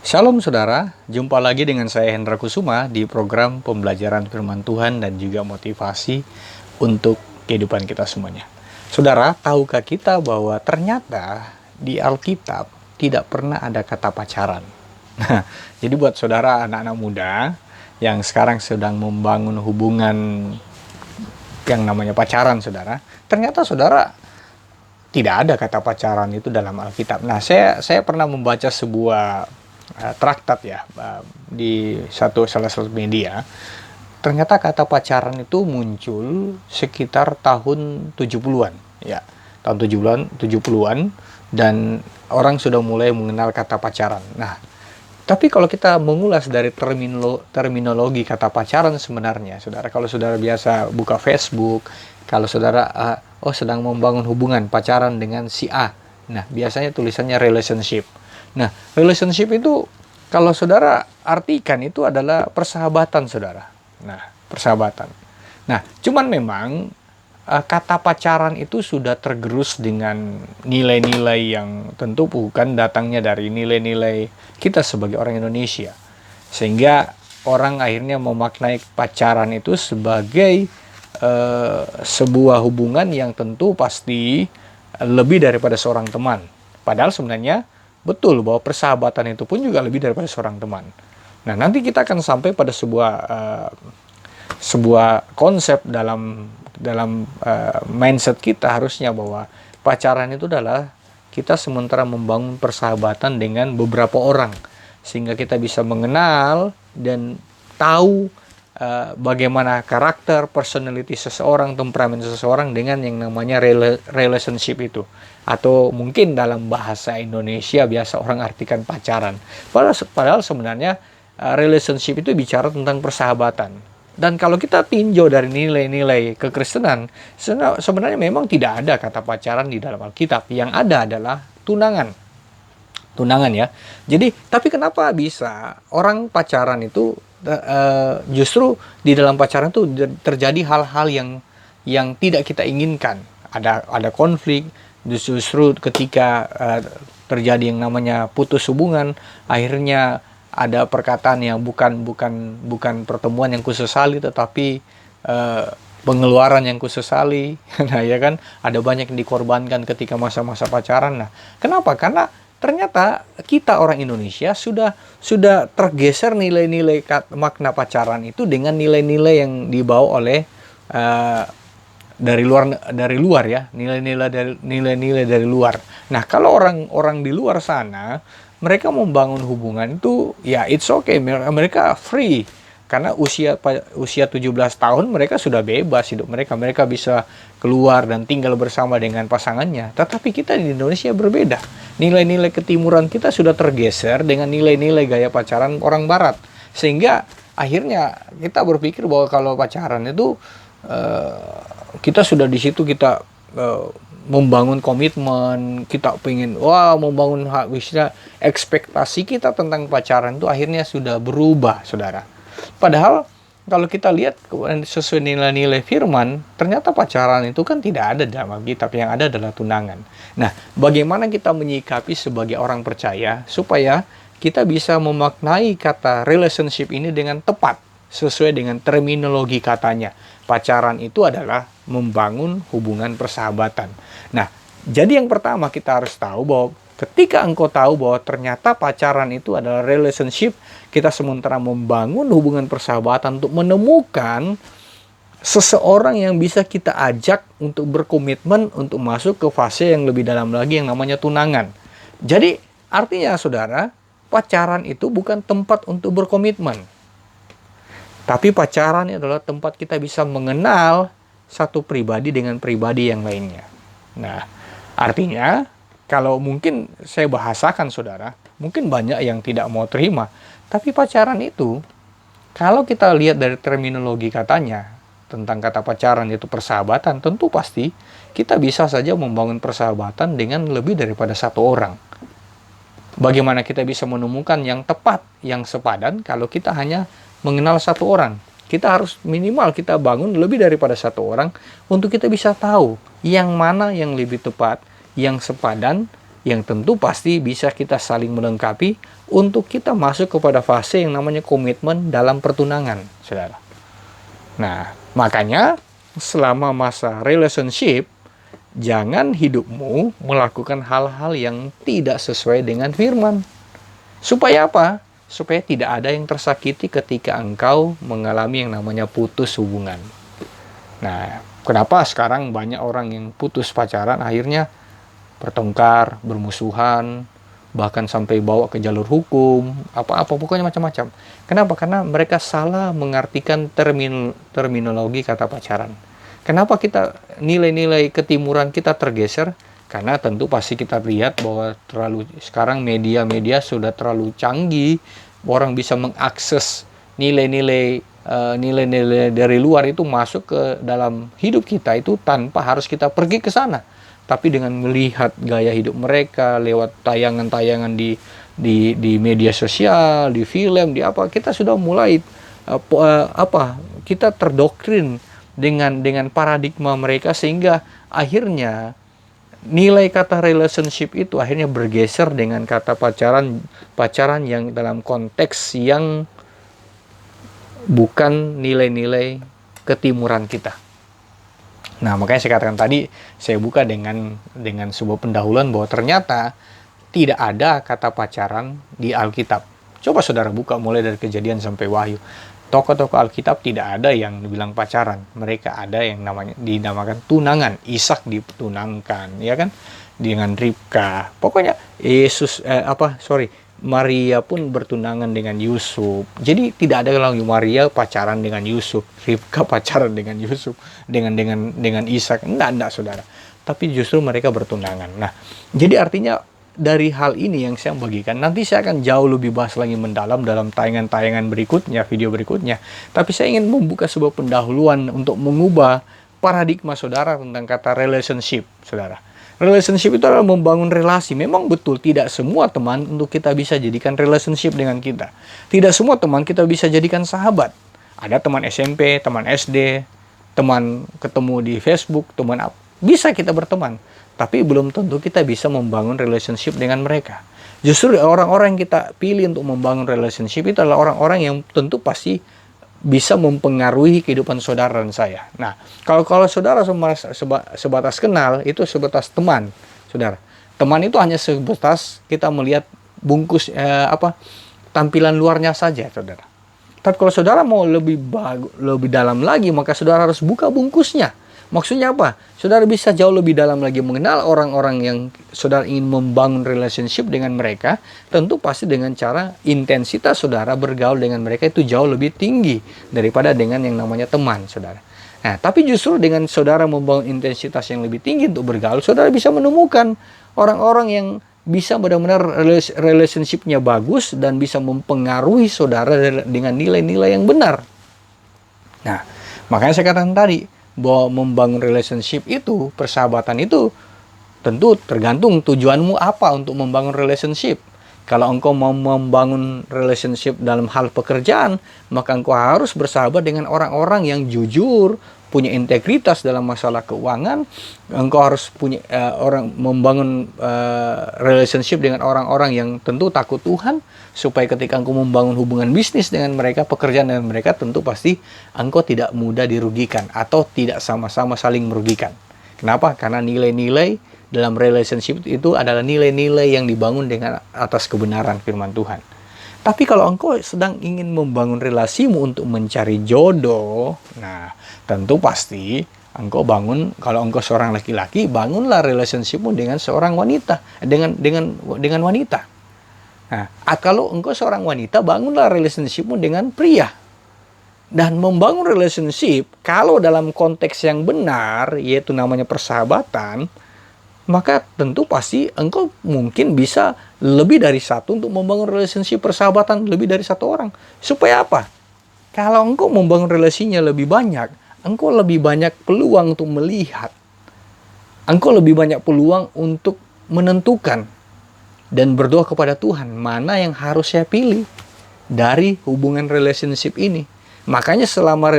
Shalom saudara, jumpa lagi dengan saya Hendra Kusuma di program pembelajaran firman Tuhan dan juga motivasi untuk kehidupan kita semuanya. Saudara, tahukah kita bahwa ternyata di Alkitab tidak pernah ada kata pacaran? Nah, jadi buat saudara anak-anak muda yang sekarang sedang membangun hubungan yang namanya pacaran saudara, ternyata saudara tidak ada kata pacaran itu dalam Alkitab. Nah, saya pernah membaca sebuah traktat ya di salah satu media. Ternyata kata pacaran itu muncul sekitar tahun 70-an ya. Tahun 70-an dan orang sudah mulai mengenal kata pacaran. Nah, tapi kalau kita mengulas dari terminologi kata pacaran sebenarnya, saudara, kalau saudara biasa buka Facebook, kalau saudara sedang membangun hubungan pacaran dengan si A, nah biasanya tulisannya relationship. Nah, relationship itu kalau saudara artikan itu adalah persahabatan, saudara. Nah, persahabatan. Nah, cuman memang kata pacaran itu sudah tergerus dengan nilai-nilai yang tentu bukan datangnya dari nilai-nilai kita sebagai orang Indonesia. Sehingga orang akhirnya memaknai pacaran itu sebagai sebuah hubungan yang tentu pasti lebih daripada seorang teman. Padahal sebenarnya betul bahwa persahabatan itu pun juga lebih daripada seorang teman. Nah, nanti kita akan sampai pada sebuah konsep dalam mindset kita harusnya bahwa pacaran itu adalah kita sementara membangun persahabatan dengan beberapa orang sehingga kita bisa mengenal dan tahu bagaimana karakter, personality seseorang, temperamen seseorang dengan yang namanya relationship itu. Atau mungkin dalam bahasa Indonesia biasa orang artikan pacaran. Padahal sebenarnya relationship itu bicara tentang persahabatan. Dan kalau kita tinjau dari nilai-nilai kekristenan, sebenarnya memang tidak ada kata pacaran di dalam Alkitab. Yang ada adalah tunangan. Tunangan ya. Jadi, tapi kenapa bisa orang pacaran itu justru di dalam pacaran itu terjadi hal-hal yang tidak kita inginkan. Ada konflik, justru ketika terjadi yang namanya putus hubungan, akhirnya ada perkataan yang bukan pertemuan yang kusesali, tetapi pengeluaran yang kusesali. Nah, ya kan, ada banyak yang dikorbankan ketika masa-masa pacaran. Nah, kenapa? Karena ternyata kita orang Indonesia sudah tergeser nilai-nilai makna pacaran itu dengan nilai-nilai yang dibawa oleh dari luar ya, nilai-nilai dari luar. Nah, kalau orang di luar sana mereka membangun hubungan itu ya it's okay, mereka free karena usia 17 tahun mereka sudah bebas hidup mereka bisa keluar dan tinggal bersama dengan pasangannya. Tetapi kita di Indonesia berbeda, nilai-nilai ketimuran kita sudah tergeser dengan nilai-nilai gaya pacaran orang barat, sehingga akhirnya kita berpikir bahwa kalau pacaran itu kita sudah di situ kita membangun komitmen, kita pengen membangun ekspektasi kita tentang pacaran itu akhirnya sudah berubah, saudara. Padahal kalau kita lihat sesuai nilai-nilai firman, ternyata pacaran itu kan tidak ada dalam Alkitab, yang ada adalah tunangan. Nah, bagaimana kita menyikapi sebagai orang percaya supaya kita bisa memaknai kata relationship ini dengan tepat sesuai dengan terminologi katanya. Pacaran itu adalah membangun hubungan persahabatan. Nah, jadi yang pertama kita harus tahu bahwa ketika engkau tahu bahwa ternyata pacaran itu adalah relationship, kita sementara membangun hubungan persahabatan untuk menemukan seseorang yang bisa kita ajak untuk berkomitmen untuk masuk ke fase yang lebih dalam lagi yang namanya tunangan. Jadi artinya saudara, pacaran itu bukan tempat untuk berkomitmen. Tapi pacaran adalah tempat kita bisa mengenal satu pribadi dengan pribadi yang lainnya. Nah, artinya kalau mungkin saya bahasakan saudara, mungkin banyak yang tidak mau terima. Tapi pacaran itu, kalau kita lihat dari terminologi katanya, tentang kata pacaran yaitu persahabatan, tentu pasti kita bisa saja membangun persahabatan dengan lebih daripada satu orang. Bagaimana kita bisa menemukan yang tepat, yang sepadan kalau kita hanya mengenal satu orang? Kita harus minimal kita bangun lebih daripada satu orang untuk kita bisa tahu yang mana yang lebih tepat, yang sepadan yang tentu pasti bisa kita saling melengkapi untuk kita masuk kepada fase yang namanya komitmen dalam pertunangan, saudara. Nah, makanya selama masa relationship, jangan hidupmu melakukan hal-hal yang tidak sesuai dengan firman. Supaya apa? Supaya tidak ada yang tersakiti ketika engkau mengalami yang namanya putus hubungan. Nah, kenapa sekarang banyak orang yang putus pacaran akhirnya bertengkar, bermusuhan, bahkan sampai bawa ke jalur hukum, apa-apa pokoknya macam-macam. Kenapa? Karena mereka salah mengartikan terminologi kata pacaran. Kenapa kita nilai-nilai ketimuran kita tergeser? Karena tentu pasti kita lihat bahwa sekarang media-media sudah terlalu canggih, orang bisa mengakses nilai-nilai dari luar itu masuk ke dalam hidup kita itu tanpa harus kita pergi ke sana. Tapi dengan melihat gaya hidup mereka lewat tayangan-tayangan di media sosial, di film, di apa, kita sudah mulai kita terdoktrin dengan paradigma mereka, sehingga akhirnya nilai kata relationship itu akhirnya bergeser dengan kata pacaran yang dalam konteks yang bukan nilai-nilai ketimuran kita. Nah, makanya saya katakan tadi, saya buka dengan sebuah pendahuluan bahwa ternyata tidak ada kata pacaran di Alkitab. Coba saudara buka mulai dari Kejadian sampai Wahyu. Tokoh-tokoh Alkitab tidak ada yang dibilang pacaran. Mereka ada yang dinamakan tunangan. Ishak ditunangkan, ya kan? Dengan Ribka. Pokoknya Maria pun bertunangan dengan Yusuf. Jadi tidak ada lagi Maria pacaran dengan Yusuf, Ribka pacaran dengan Yusuf, dengan Ishak. Enggak, saudara. Tapi justru mereka bertunangan. Nah, jadi artinya dari hal ini yang saya bagikan, nanti saya akan jauh lebih bahas lagi mendalam dalam tayangan-tayangan berikutnya, video berikutnya. Tapi saya ingin membuka sebuah pendahuluan untuk mengubah paradigma saudara tentang kata relationship, saudara. Relationship itu adalah membangun relasi. Memang betul tidak semua teman untuk kita bisa jadikan relationship dengan kita. Tidak semua teman kita bisa jadikan sahabat. Ada teman SMP, teman SD, teman ketemu di Facebook, teman apa. Bisa kita berteman. Tapi belum tentu kita bisa membangun relationship dengan mereka. Justru orang-orang yang kita pilih untuk membangun relationship itu adalah orang-orang yang tentu pasti bisa mempengaruhi kehidupan saudara dan saya. Nah, kalau saudara sebatas kenal, itu sebatas teman, saudara. Teman itu hanya sebatas kita melihat bungkus tampilan luarnya saja, saudara. Tapi kalau saudara mau lebih dalam lagi, maka saudara harus buka bungkusnya. Maksudnya apa? Saudara bisa jauh lebih dalam lagi mengenal orang-orang yang saudara ingin membangun relationship dengan mereka. Tentu pasti dengan cara intensitas saudara bergaul dengan mereka itu jauh lebih tinggi daripada dengan yang namanya teman, saudara. Nah, tapi justru dengan saudara membangun intensitas yang lebih tinggi untuk bergaul, saudara bisa menemukan orang-orang yang bisa benar-benar relationship-nya bagus dan bisa mempengaruhi saudara dengan nilai-nilai yang benar. Nah, makanya saya katakan tadi, bahwa membangun relationship itu, persahabatan itu, tentu tergantung tujuanmu apa untuk membangun relationship. Kalau engkau mau membangun relationship dalam hal pekerjaan, maka engkau harus bersahabat dengan orang-orang yang jujur, punya integritas dalam masalah keuangan. Engkau harus membangun relationship dengan orang-orang yang tentu takut Tuhan, supaya ketika engkau membangun hubungan bisnis dengan mereka, pekerjaan dengan mereka, tentu pasti engkau tidak mudah dirugikan atau tidak sama-sama saling merugikan. Kenapa? Karena nilai-nilai dalam relationship itu adalah nilai-nilai yang dibangun dengan atas kebenaran firman Tuhan. Tapi kalau engkau sedang ingin membangun relasimu untuk mencari jodoh, nah tentu pasti engkau bangun, kalau engkau seorang laki-laki, bangunlah relationshipmu dengan seorang wanita, dengan wanita. Nah, kalau engkau seorang wanita, bangunlah relationshipmu dengan pria. Dan membangun relationship, kalau dalam konteks yang benar, yaitu namanya persahabatan, maka tentu pasti engkau mungkin bisa lebih dari satu untuk membangun relationship persahabatan lebih dari satu orang. Supaya apa? Kalau engkau membangun relasinya lebih banyak, engkau lebih banyak peluang untuk melihat. Engkau lebih banyak peluang untuk menentukan dan berdoa kepada Tuhan, mana yang harus saya pilih dari hubungan relationship ini. Makanya selama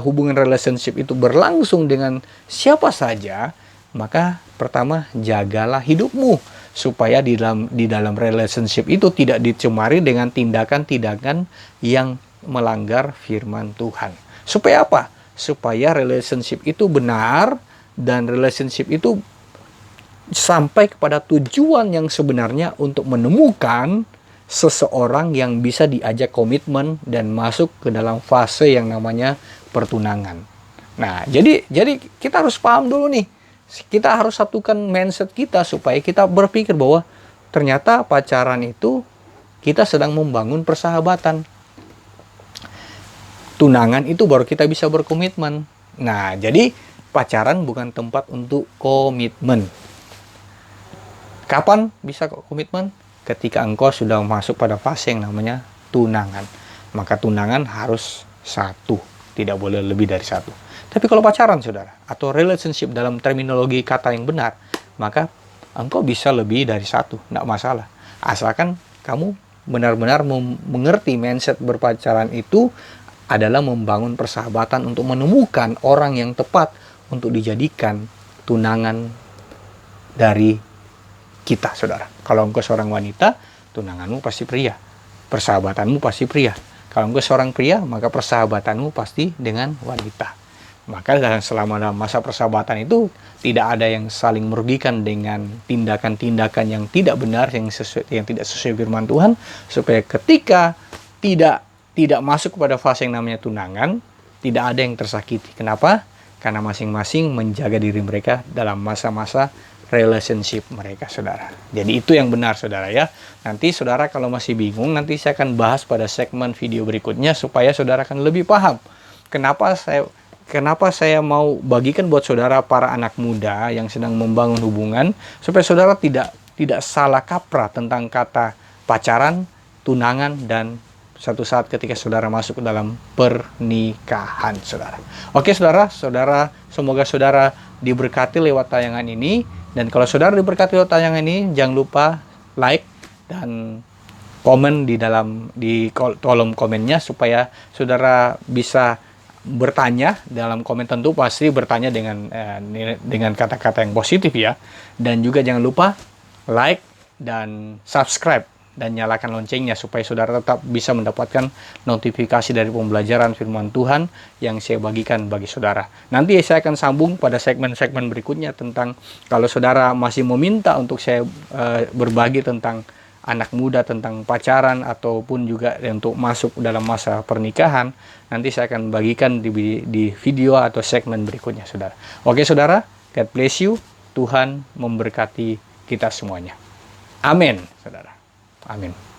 hubungan relationship itu berlangsung dengan siapa saja, maka pertama jagalah hidupmu. supaya di dalam relationship itu tidak dicemari dengan tindakan-tindakan yang melanggar firman Tuhan. Supaya apa? Supaya relationship itu benar dan relationship itu sampai kepada tujuan yang sebenarnya untuk menemukan seseorang yang bisa diajak komitmen dan masuk ke dalam fase yang namanya pertunangan. Nah, jadi kita harus paham dulu nih. Kita harus satukan mindset kita supaya kita berpikir bahwa ternyata pacaran itu kita sedang membangun persahabatan. Tunangan itu baru kita bisa berkomitmen. Nah, jadi pacaran bukan tempat untuk komitmen. Kapan bisa komitmen? Ketika engkau sudah masuk pada fase yang namanya tunangan. Maka tunangan harus satu, tidak boleh lebih dari satu. Tapi kalau pacaran, saudara, atau relationship dalam terminologi kata yang benar, maka engkau bisa lebih dari satu, tidak masalah. Asalkan kamu benar-benar mengerti mindset berpacaran itu adalah membangun persahabatan untuk menemukan orang yang tepat untuk dijadikan tunangan dari kita, saudara. Kalau engkau seorang wanita, tunanganmu pasti pria. Persahabatanmu pasti pria. Kalau engkau seorang pria, maka persahabatanmu pasti dengan wanita. Maka selama dalam masa persahabatan itu tidak ada yang saling merugikan dengan tindakan-tindakan yang tidak benar, yang tidak sesuai firman Tuhan, supaya ketika tidak masuk kepada fase yang namanya tunangan, tidak ada yang tersakiti. Kenapa? Karena masing-masing menjaga diri mereka dalam masa-masa relationship mereka, saudara. Jadi itu yang benar, saudara ya. Nanti saudara kalau masih bingung, nanti saya akan bahas pada segmen video berikutnya supaya saudara akan lebih paham. Kenapa saya mau bagikan buat saudara para anak muda yang sedang membangun hubungan, supaya saudara tidak salah kaprah tentang kata pacaran, tunangan, dan satu saat ketika saudara masuk ke dalam pernikahan, saudara. Oke, saudara, semoga saudara diberkati lewat tayangan ini. Dan kalau saudara diberkati lewat tayangan ini, jangan lupa like dan komen di kolom komennya supaya saudara bisa bertanya dalam komen. Tentu pasti bertanya dengan kata-kata yang positif ya. Dan juga jangan lupa like dan subscribe dan nyalakan loncengnya supaya saudara tetap bisa mendapatkan notifikasi dari pembelajaran firman Tuhan yang saya bagikan bagi saudara. Nanti saya akan sambung pada segmen-segmen berikutnya tentang kalau saudara masih meminta untuk saya berbagi tentang anak muda, tentang pacaran, ataupun juga untuk masuk dalam masa pernikahan. Nanti saya akan bagikan di video atau segmen berikutnya, saudara. Oke, saudara, God bless you. Tuhan memberkati kita semuanya. Amin, saudara. Amin.